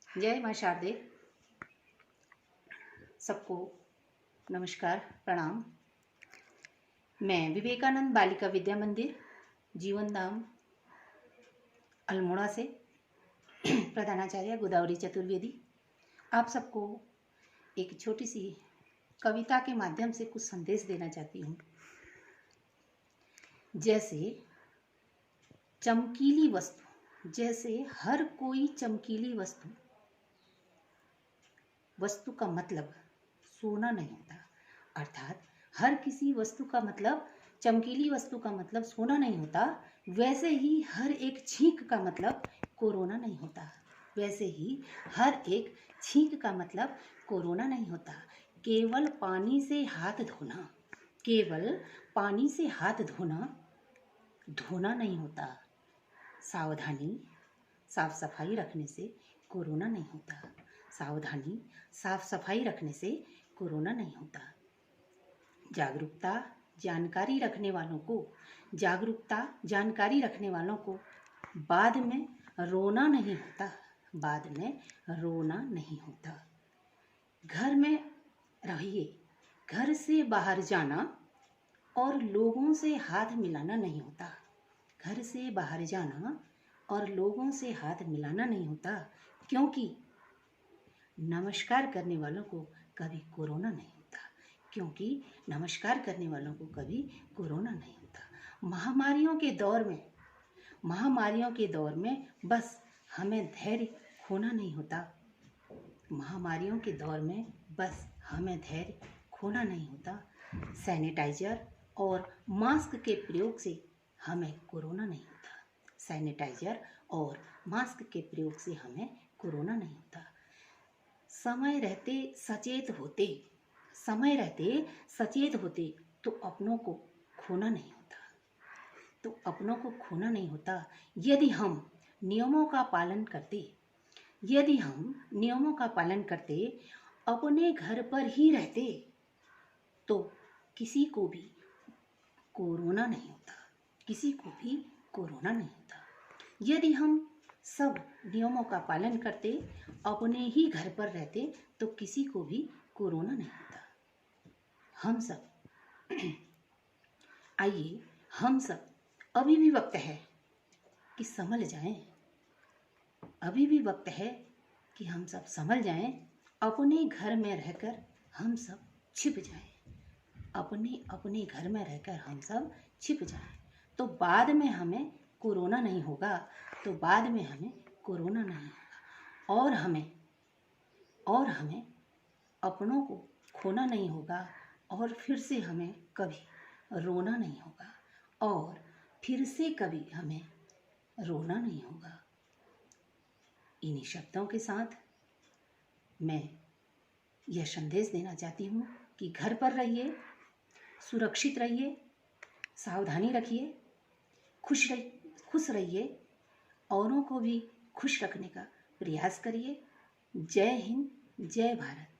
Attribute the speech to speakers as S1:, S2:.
S1: जय माँ शारदे। सबको नमस्कार, प्रणाम। मैं विवेकानंद बालिका विद्या मंदिर, जीवन धाम, अल्मोड़ा से प्रधानाचार्य गोदावरी चतुर्वेदी आप सबको एक छोटी सी कविता के माध्यम से कुछ संदेश देना चाहती हूँ। जैसे चमकीली वस्तु, जैसे हर कोई चमकीली वस्तु का मतलब सोना नहीं होता। अर्थात हर किसी वस्तु का मतलब, चमकीली वस्तु का मतलब सोना नहीं होता। वैसे ही हर एक छींक का मतलब कोरोना नहीं होता। वैसे ही हर एक छींक का मतलब कोरोना नहीं होता। केवल पानी से हाथ धोना, केवल पानी से हाथ धोना नहीं होता। सावधानी, साफ सफाई रखने से कोरोना नहीं होता। सावधानी, साफ सफाई रखने से कोरोना नहीं होता। जागरूकता, जानकारी रखने वालों को बाद में रोना नहीं होता। बाद में रोना नहीं होता। घर में रहिए, घर से बाहर जाना और लोगों से हाथ मिलाना नहीं होता। घर से बाहर जाना और लोगों से हाथ मिलाना नहीं होता, क्योंकि नमस्कार करने वालों को कभी कोरोना नहीं होता। क्योंकि नमस्कार करने वालों को कभी कोरोना नहीं होता। महामारियों के दौर में बस हमें धैर्य खोना नहीं होता। महामारियों के दौर में बस हमें धैर्य खोना नहीं होता। सैनिटाइजर और मास्क के प्रयोग से हमें कोरोना नहीं होता। सैनिटाइजर और मास्क के प्रयोग से हमें कोरोना नहीं होता। समय रहते सचेत होते तो अपनों को खोना नहीं होता। यदि हम नियमों का पालन करते, अपने घर पर ही रहते, तो किसी को भी कोरोना नहीं होता। यदि हम सब नियमों का पालन करते, अपने ही घर पर रहते, तो किसी को भी कोरोना नहीं होता। हम सब अभी भी वक्त है कि संभल जाएं। अभी भी वक्त है कि हम सब संभल जाएं। अपने घर में रहकर हम सब छिप जाएं। अपने घर में रहकर हम सब छिप जाएं, तो बाद में हमें कोरोना नहीं होगा। और हमें अपनों को खोना नहीं होगा, और फिर से हमें कभी रोना नहीं होगा, और फिर से कभी हमें रोना नहीं होगा। इन्हीं शब्दों के साथ मैं यह संदेश देना चाहती हूँ कि घर पर रहिए, सुरक्षित रहिए, सावधानी रखिए, खुश रहिए, औरों को भी खुश रखने का प्रयास करिए। जय हिंद, जय भारत।